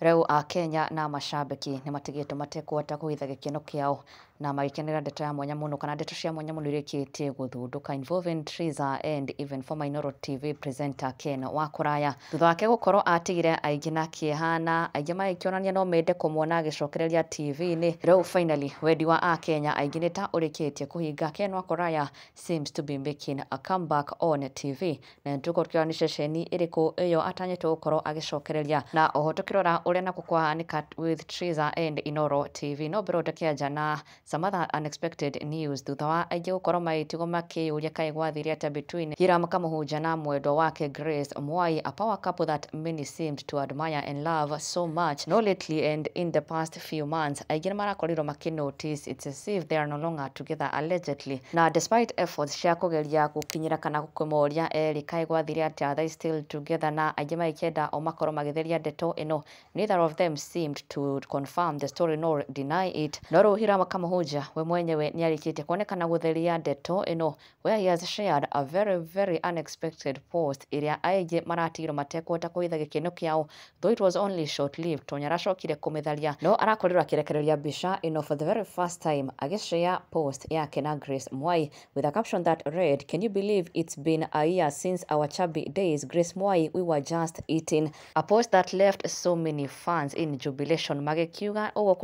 Rĩu Akenya na macambĩki nĩ matigĩtwo matekũhota kũhitha gĩkeno kĩao na magĩkenera ndeto ya mwanya mũno kana ndeto cia mwanya mũno irĩkĩtie gũthundũka involving Triza and even former Inooro TV presenter Ken Wakoraya. Thutha wake gũkorwo atigire aingĩ na kĩeha na aingĩ magĩkĩonania no mende kũmuona agĩcokereria TV-inĩ, rĩu finally wendi wa Akenya aingĩ nĩ ta ũrĩkĩtie kũhinga. Ken Wakoraya seems to be making a comeback on TV, na nĩtũgũkĩrora nĩ ceceni ĩrĩkũ ĩyo atanyĩtwo gũkorwo agĩcokereria, na oho tũkĩrora ũrĩa nakũ kwahanĩka with Triza and Inooro TV. No mbere tũkĩanja na some other unexpected news thutha wa aingĩ gũkorwo magĩtigwo makĩyũria kaĩ gwathire atĩa between Hiram Kamuhunja na mwendwa wake Grace Mwai, a power couple that many seemed to admire and love so much. No lately and in the past few months aingĩ nĩ marakorirwo makĩnotice it's as if they are no longer together allegedly, na despite efforts cia kũgeria gũkinyĩra kana kũmoria erĩ kaĩ gwathire atĩa they still together, na aingĩ magĩkĩenda o makorwo magĩtheria ndeto ĩno. Neither of them seemed to confirm the story nor deny it. No rĩu Hiram Kamuhunja we mwenyewe nĩ arĩkĩtie kuonekana gũtheria ndeto ĩno, where he has shared a very unexpected post ĩrĩa aingĩ maratigirwo matekũhota kũhitha gĩkeno kĩao, though it was only short lived. Tonya aracokire kũmĩtharia no arakorirwo akĩrekereria mbica ĩno for the very first time agĩshare post yake na Grace Mwai with a caption that read, "Can you believe it's been a year since our chubby days, Grace Mwai, we were just eating." A post that left so many fans in jubilation magĩkiuga ũguo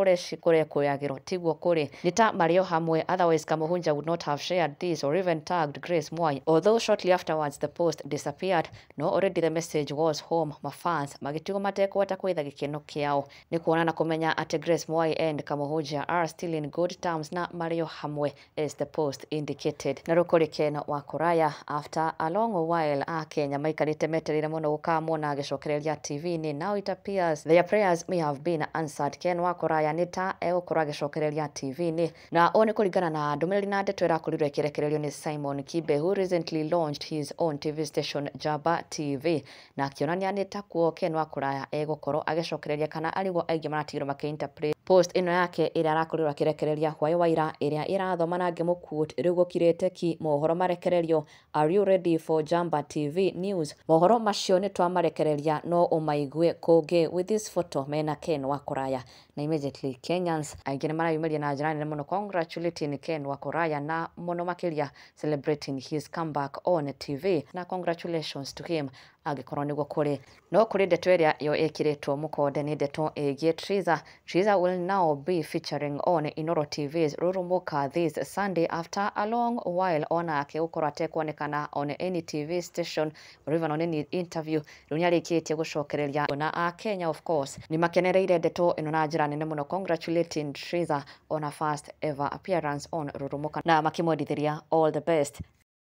kũrekũyagĩrwo tiguo kũrĩ, nĩ ta marĩ o hamwe, otherwise Kamuhunja would not have shared this or even tagged Grace Mwai. Although shortly afterwards the post disappeared, no already the message was home. Mafans magĩtigwo matekũhota kũhitha gĩkeno kĩao nĩ kuona na kũmenya atĩ Grace Mwai and Kamuhunja are still in good terms na marĩ o hamwe as the post indicated. Na rũkũrĩ Ken Wakoraya, after a long while Akenya maikarĩte metereire mũno gũkamwona agĩcokereria TV-inĩ, now it appears their prayers may have been answered. Ken Wakoraya nĩ ta egũkorwo agĩcokereria TV-inĩ, na ũũ nĩ kũringana na ndũmĩrĩri na ndeto ĩrakorirwo ĩkĩrekererio nĩ Simon Kibe, who recently launched his own TV station Jaba TV, na akĩonania nĩ ta kuo Ken Wakoraya egũkorwo agĩcokereria kana arĩguo aingĩ maratigirwo makĩinterpret post ĩno yake ĩrĩa arakorirwo akĩrekereria Wai Waira ĩrĩa ĩrathoma na ngĩmũquote, rĩu gũkirĩte ki mohoro marekererio, "Are you ready for Jamba TV news?" Mohoro macio nĩ twamarekereria no ũmaigue kũngĩ with this photo mena Ken Wakoraya, na immediately Kenyans aingĩ nĩ marayumeria na njĩra nene mũno congratulating Ken Wakoraya na mũno makĩria celebrating his comeback on TV, na congratulations to him angĩkorwo nĩguo kũrĩ. No kũrĩ ndeto ĩrĩa yo ĩkĩrĩtwo mũkonde nĩ ndeto ĩgiĩ Triza. Triza will now be featuring on Inooro TV's Rurumuka this Sunday after a long while ona gũkorwo atekuonekana on any TV station or even on any interview. Rĩu nĩ arĩkĩtie gũcokereria na Akenya of course nĩ makenereire ndeto ĩno na njĩra nene mũno congratulating Triza on her first ever appearance on Rurumuka na makĩmwendithĩria all the best.